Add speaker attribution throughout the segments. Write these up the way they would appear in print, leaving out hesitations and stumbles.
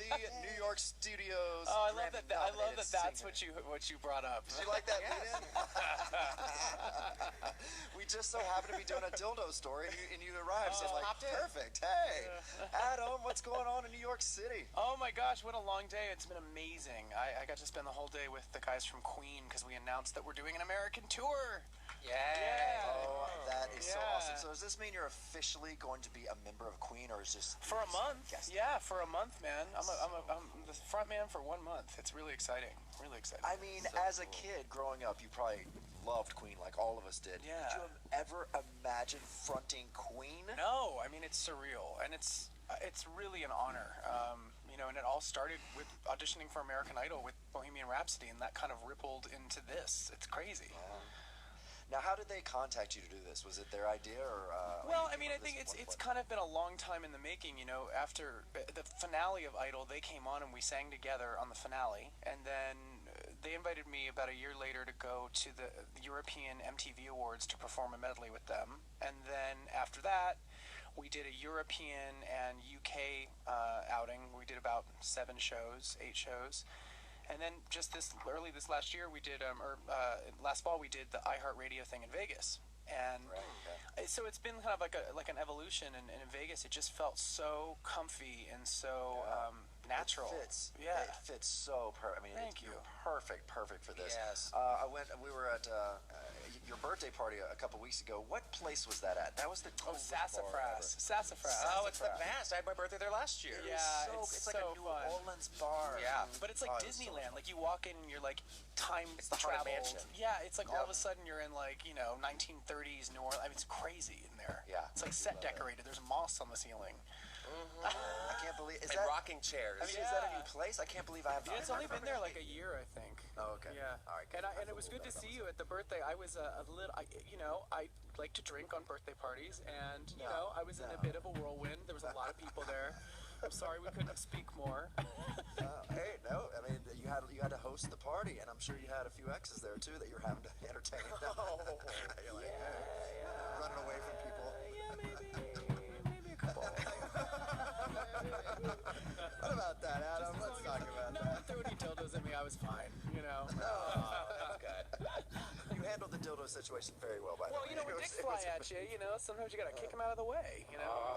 Speaker 1: the New York studios.
Speaker 2: Oh, I love that. I love that. That's
Speaker 1: singer.
Speaker 2: what you brought up.
Speaker 1: Did you like that lead-in? We just so happened to be doing a dildo story, and you arrived. So I'm like, perfect. Hey, Adam, what's going on in New York City?
Speaker 2: Oh my gosh, what a long day. It's been amazing. I got to spend the whole day with the guys from Queen because we announced that we're doing an American tour.
Speaker 1: Yeah. Oh, that is so awesome. So does this mean you're officially going to be a member of Queen, or is just
Speaker 2: for a month? Yeah, for a month, man. I'm the front man for 1 month. It's really exciting. Really exciting.
Speaker 1: I mean, as a kid growing up, you probably loved Queen like all of us did.
Speaker 2: Yeah.
Speaker 1: Did you ever imagine fronting Queen?
Speaker 2: No. I mean, it's surreal, and it's really an honor. You know, and it all started with auditioning for American Idol with Bohemian Rhapsody, and that kind of rippled into this. It's crazy.
Speaker 1: Now, how did they contact you to do this? Was it their idea, or?
Speaker 2: Well, I mean, I think it's kind of been a long time in the making. You know, after the finale of Idol, they came on and we sang together on the finale, and then they invited me about a year later to go to the European MTV Awards to perform a medley with them, and then after that, we did a European and UK outing. We did about 8 shows. And then just this last year, we did, last fall, we did the iHeartRadio thing in Vegas. And so it's been kind of like an evolution. And in Vegas, it just felt so comfy and so natural.
Speaker 1: It fits.
Speaker 2: Yeah.
Speaker 1: It fits so perfect. I mean,
Speaker 2: Thank you.
Speaker 1: Perfect for this.
Speaker 2: Yes.
Speaker 1: We were at your birthday party a couple weeks ago. What place was that at? That was the coolest
Speaker 2: Sassafras. Sassafras.
Speaker 3: Oh, it's the best. I had my birthday there last year.
Speaker 2: Yeah,
Speaker 1: it's like a New Orleans bar.
Speaker 3: Yeah.
Speaker 2: But it's like Disneyland. Like you walk in and you're like time
Speaker 3: Haunted Mansion.
Speaker 2: Yeah, it's like all of a sudden you're in like, 1930s New Orleans. I mean, it's crazy in there.
Speaker 1: Yeah.
Speaker 2: It's like set decorated. There's moss on the ceiling.
Speaker 1: I can't believe
Speaker 3: and rocking chairs.
Speaker 1: I mean, is that a new place? I can't believe I have not.
Speaker 2: It's only been there like a year, I think.
Speaker 1: Oh, okay.
Speaker 2: Yeah.
Speaker 1: All right.
Speaker 2: And it was good to see you at the birthday. I was a little, I like to drink on birthday parties, and I was in a bit of a whirlwind. There was a lot of people there. I'm sorry we couldn't speak more.
Speaker 1: Hey, no. I mean, you had to host the party, and I'm sure you had a few exes there too that you're having to entertain. You're like, running away from people.
Speaker 2: Yeah, maybe a couple.
Speaker 1: What about that, Adam? Let's talk about that.
Speaker 2: No one threw any dildos at me. I was fine.
Speaker 1: Oh, good. You handled the dildo situation very well, by the way.
Speaker 2: When dicks fly at you, sometimes you gotta kick them out of the way.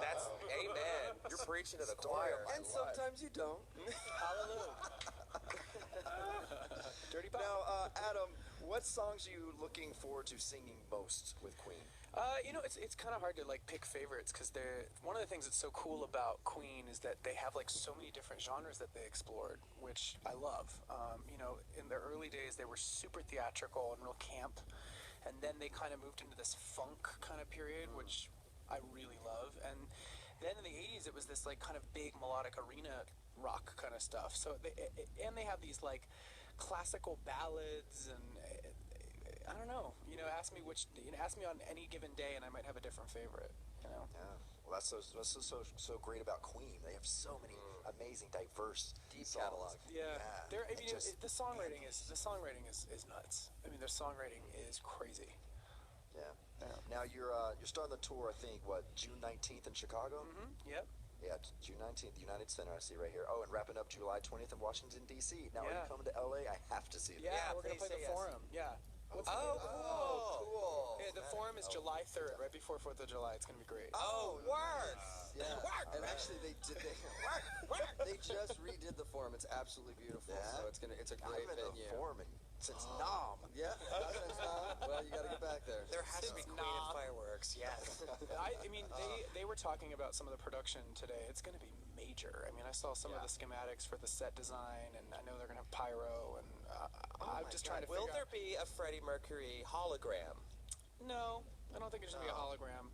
Speaker 3: That's amen. You're preaching to the choir.
Speaker 1: And sometimes you don't.
Speaker 2: Hallelujah. Dirty Bob.
Speaker 1: Now, Adam, what songs are you looking forward to singing most with Queen?
Speaker 2: It's kind of hard to pick favorites because one of the things that's so cool about Queen is that they have so many different genres that they explored, which I love. In their early days, they were super theatrical and real camp, and then they kind of moved into this funk kind of period, which I really love. And then in the 80s, it was this kind of big melodic arena rock kind of stuff. So they have these classical ballads and. I don't know. Ask me ask me on any given day, and I might have a different favorite.
Speaker 1: Yeah. Well, that's so great about Queen. They have so many amazing, diverse, deep catalog.
Speaker 2: Yeah. The songwriting is nuts. I mean, their songwriting is crazy.
Speaker 1: Yeah. Now you're starting the tour. I think June 19th in Chicago.
Speaker 2: Mm-hmm. Yep.
Speaker 1: Yeah, June 19th, the United Center, I see right here. Oh, and wrapping up July 20th in Washington, D.C. Now, are you coming to L.A.? I have to see it.
Speaker 2: Yeah, we're going to play the Forum. Yeah.
Speaker 3: Cool.
Speaker 2: Yeah, the Forum is July 3rd, right before 4th of July. It's going to be great.
Speaker 3: Oh, word.
Speaker 4: Yeah. And actually, they just redid the Forum. It's absolutely beautiful.
Speaker 1: Yeah.
Speaker 4: So it's a great venue.
Speaker 1: The Forum since Nom.
Speaker 4: Yeah. Well, you got to get back there.
Speaker 3: There has to be Queen and fireworks. Yes.
Speaker 2: I mean, they were talking about some of the production today. It's going to be major. I mean, I saw some of the schematics for the set design, and I know they're going to have pyro, and I'm just trying to figure out.
Speaker 3: Will there be a Freddie Mercury hologram?
Speaker 2: No, I don't think it's going to be a hologram.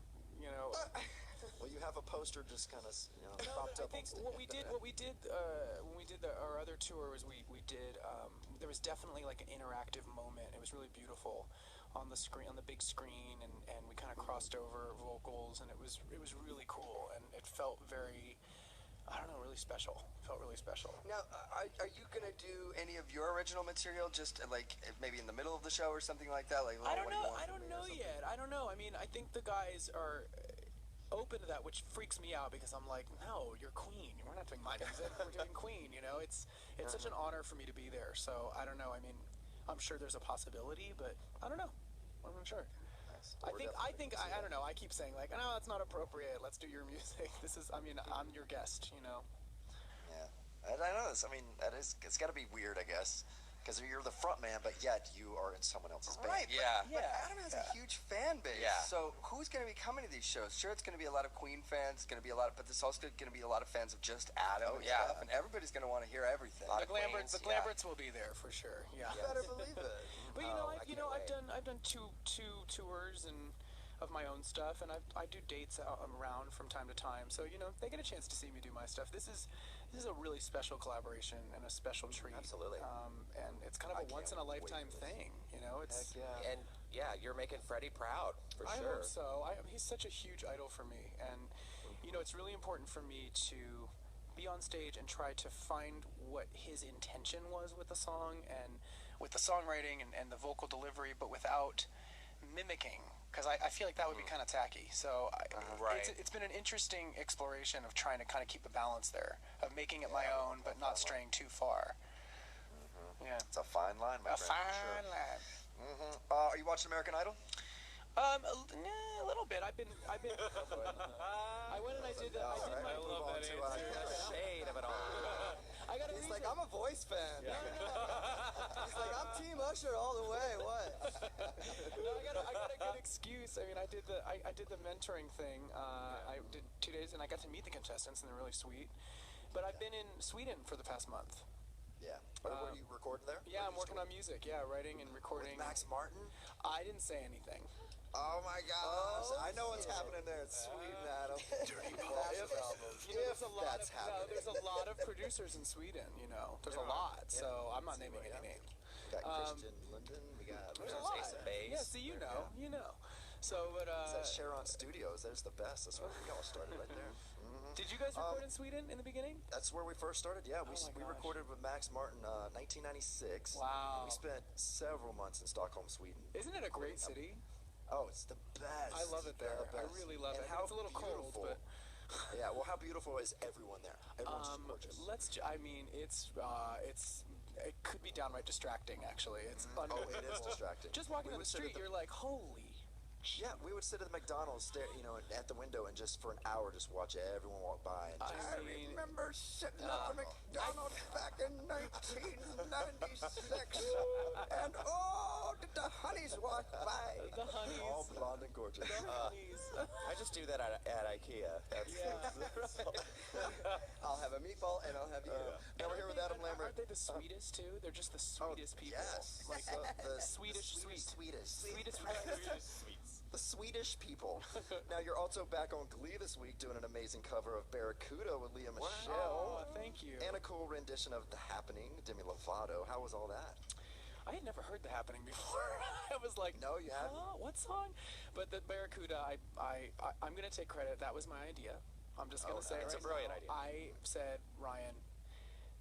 Speaker 1: Well, you have a poster just kind of propped up.
Speaker 2: I think what we did when we did our other tour was we did there was definitely an interactive moment. It was really beautiful on the screen, on the big screen, and we kind of crossed over vocals, and it was really cool, and it felt very. I don't know, really special. It felt really special.
Speaker 4: Now, are you going to do any of your original material just maybe in the middle of the show or something like that?
Speaker 2: I don't know. I don't know yet. I don't know. I mean, I think the guys are. open to that, which freaks me out because I'm like, no, you're Queen. We're not doing my music. We're doing Queen. You know, it's such an honor for me to be there. So I don't know. I mean, I'm sure there's a possibility, but I don't know. I'm not sure. I don't know. I keep saying like, no, that's not appropriate. Let's do your music. I'm your guest. You know.
Speaker 1: Yeah, I know this. I mean, it's got to be weird, I guess. Because you're the front man, but yet you are in someone else's band.
Speaker 5: Right, but Adam has a huge fan base.
Speaker 3: Yeah.
Speaker 5: So who's going to be coming to these shows? Sure, it's going to be a lot of Queen fans. It's going to be but there's also going to be a lot of fans of just Adam and stuff. And everybody's going to want to hear everything.
Speaker 2: The Glamberts will be there for sure. Yeah.
Speaker 4: You better believe it.
Speaker 2: But I've done two tours of my own stuff, and I do dates around from time to time. So they get a chance to see me do my stuff. This is a really special collaboration and a special treat.
Speaker 3: Absolutely.
Speaker 2: And it's kind of a once in a lifetime thing. It's
Speaker 3: And you're making Freddie proud for
Speaker 2: I
Speaker 3: sure.
Speaker 2: hope so. He's such a huge idol for me, and it's really important for me to be on stage and try to find what his intention was with the song and with the songwriting and the vocal delivery, but without mimicking, because I feel like that would be kind of tacky. So it's been an interesting exploration of trying to kind of keep a balance there, of making it my own but not straying too far. Yeah,
Speaker 1: It's a fine line, my friend.
Speaker 2: fine line.
Speaker 1: Are you watching American Idol?
Speaker 2: A little bit. I've been. I went and I did my.
Speaker 3: Shade of it all.
Speaker 2: I got a
Speaker 4: He's
Speaker 2: reason.
Speaker 4: like, I'm a Voice fan. He's like, I'm Team Usher all the way. What?
Speaker 2: No, I got a good excuse. I mean, I did the mentoring thing. I did 2 days, and I got to meet the contestants, and they're really sweet. But I've been in Sweden for the past month.
Speaker 1: Yeah. Were you recording there?
Speaker 2: Yeah, I'm working on music. Yeah, writing and recording.
Speaker 1: With Max Martin?
Speaker 2: I didn't say anything.
Speaker 1: Oh my gosh! I know what's happening there. It's Sweden, Adam.
Speaker 2: There's a lot of producers in Sweden. There's a lot. So I'm not naming any names.
Speaker 1: We got Christian Linden. We got.
Speaker 2: There's a lot. Yeah, see, you know. So, but
Speaker 1: It's at Sharon Studios. There's the best. That's where we all started right there.
Speaker 2: Did you guys record in Sweden in the beginning?
Speaker 1: That's where we first started. Yeah, we
Speaker 2: my gosh.
Speaker 1: recorded with Max Martin, 1996.
Speaker 2: Wow.
Speaker 1: We spent several months in Stockholm, Sweden.
Speaker 2: Isn't it a great city?
Speaker 1: Oh, it's the best.
Speaker 2: I love it there.
Speaker 1: The
Speaker 2: I
Speaker 1: best.
Speaker 2: really love
Speaker 1: And
Speaker 2: it.
Speaker 1: How
Speaker 2: It's a little cold,
Speaker 1: beautiful.
Speaker 2: but
Speaker 1: Yeah. Well, how beautiful is everyone there? Everyone's just gorgeous.
Speaker 2: It could be downright distracting. Actually, it's unbelievable.
Speaker 1: It is distracting.
Speaker 2: Just walking
Speaker 1: We
Speaker 2: down the
Speaker 1: would sit at
Speaker 2: street, you're like, holy.
Speaker 1: Yeah, we would sit at the McDonald's, at the window, and just for an hour, just watch everyone walk by. And just,
Speaker 2: I mean,
Speaker 1: remember sitting at the McDonald's back in 1996, and did the honeys walk by?
Speaker 2: The honeys.
Speaker 1: All blonde and gorgeous.
Speaker 2: Honeys.
Speaker 3: I just do that at IKEA.
Speaker 4: I'll have a meatball and I'll have you.
Speaker 1: Now we're here with Adam Lambert.
Speaker 2: Aren't they the sweetest too? They're just the sweetest people.
Speaker 1: Yes,
Speaker 2: Like
Speaker 1: the
Speaker 2: Swedish sweet.
Speaker 1: Swedish.
Speaker 2: Sweetest.
Speaker 1: The Swedish people. Now you're also back on Glee this week doing an amazing cover of Barracuda with Leah Michelle.
Speaker 2: Oh, thank you.
Speaker 1: And a cool rendition of The Happening, Demi Lovato. How was all that?
Speaker 2: I had never heard The Happening before. I was like,
Speaker 1: No, you haven't?
Speaker 2: What song? But the Barracuda, I'm going to take credit. That was my idea. I'm just going to say
Speaker 3: it's
Speaker 2: it
Speaker 3: a
Speaker 2: right
Speaker 3: brilliant
Speaker 2: now.
Speaker 3: idea.
Speaker 2: I said, Ryan,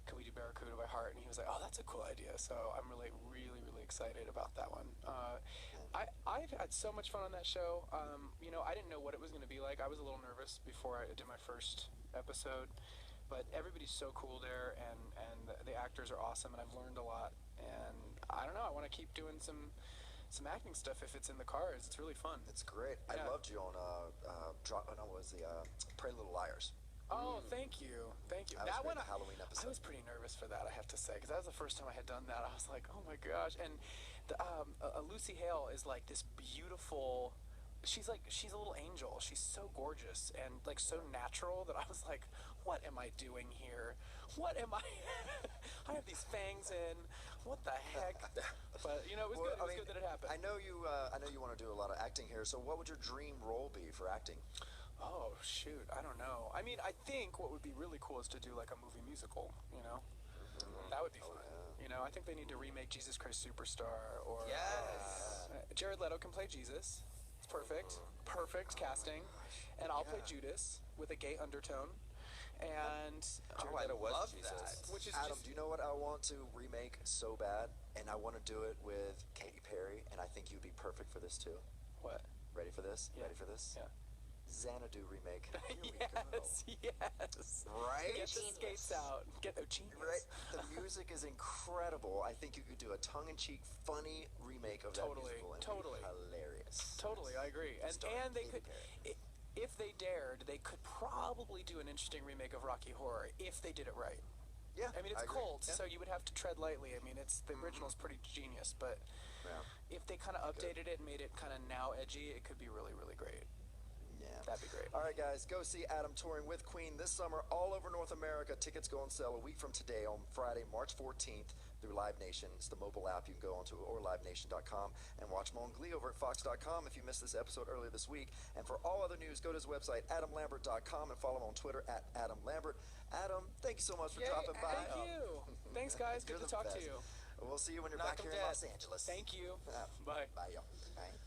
Speaker 2: can we do Barracuda by heart? And he was like, oh, that's a cool idea. So I'm really, really, really excited about that one. I've had so much fun on that show. I didn't know what it was going to be like. I was a little nervous before I did my first episode. But everybody's so cool there, and the actors are awesome, and I've learned a lot. And I don't know, I want to keep doing some acting stuff if it's in the cards. It's really fun.
Speaker 1: It's great. I
Speaker 2: Yeah.
Speaker 1: loved you on Pretty Little Liars.
Speaker 2: Oh, thank you.
Speaker 1: That was
Speaker 2: one,
Speaker 1: a Halloween episode.
Speaker 2: I was pretty nervous for that, I have to say, because that was the first time I had done that. I was like, oh my gosh. And Lucy Hale is like this beautiful. She's a little angel. She's so gorgeous and like so natural that I was like, what am I doing here? What am I? I have these fangs in. What the heck? But it was good. It was good that it happened.
Speaker 1: I know you want to do a lot of acting here. So what would your dream role be for acting?
Speaker 2: Oh shoot, I don't know. I mean, I think what would be really cool is to do like a movie musical. That would be fun.
Speaker 1: Yeah.
Speaker 2: I think they need to remake Jesus Christ Superstar or
Speaker 3: Yes.
Speaker 2: Jared Leto can play Jesus. It's perfect. Perfect casting. And I'll play Judas with a gay undertone. And
Speaker 3: Jared Leto was
Speaker 2: love
Speaker 3: Jesus.
Speaker 2: that. Which is
Speaker 1: Adam,
Speaker 2: just,
Speaker 1: do you know what I want to remake so bad? And I want to do it with Katy Perry, and I think you'd be perfect for this too.
Speaker 2: what?
Speaker 1: Ready for this?
Speaker 2: Yeah.
Speaker 1: Ready for this?
Speaker 2: Yeah.
Speaker 1: Xanadu remake. Here we go.
Speaker 2: Yes.
Speaker 1: Right?
Speaker 2: Get the skates out. Get the genius.
Speaker 1: Right? The music is incredible. I think you could do a tongue-in-cheek, funny remake of that musical. And
Speaker 2: Totally.
Speaker 1: It'd be hilarious.
Speaker 2: Totally, I agree. And they could, if they dared, they could probably do an interesting remake of Rocky Horror if they did it right.
Speaker 1: Yeah,
Speaker 2: I mean, it's
Speaker 1: agree.
Speaker 2: cold,
Speaker 1: Yeah.
Speaker 2: so you would have to tread lightly. I mean, the original's pretty genius, but if they kind of updated it and made it kind of now edgy, it could be really, really great.
Speaker 1: Yeah.
Speaker 2: That'd be great.
Speaker 1: All right, guys, go see Adam touring with Queen this summer all over North America. Tickets go on sale a week from today on Friday, March 14th through Live Nation. It's the mobile app you can go onto, or livenation.com, and watch him on Glee over at fox.com if you missed this episode earlier this week. And for all other news, go to his website, adamlambert.com, and follow him on Twitter at Adam Lambert. Adam, thank you so much for dropping by.
Speaker 2: Thank you. Thanks, guys. Good
Speaker 1: You're
Speaker 2: to
Speaker 1: the
Speaker 2: talk to
Speaker 1: best.
Speaker 2: you.
Speaker 1: We'll see you when you're
Speaker 5: Knock
Speaker 1: back
Speaker 5: 'em
Speaker 1: here in
Speaker 5: dead.
Speaker 1: Los Angeles.
Speaker 2: Thank you.
Speaker 1: Bye.
Speaker 2: Bye.
Speaker 1: Bye, y'all. Bye.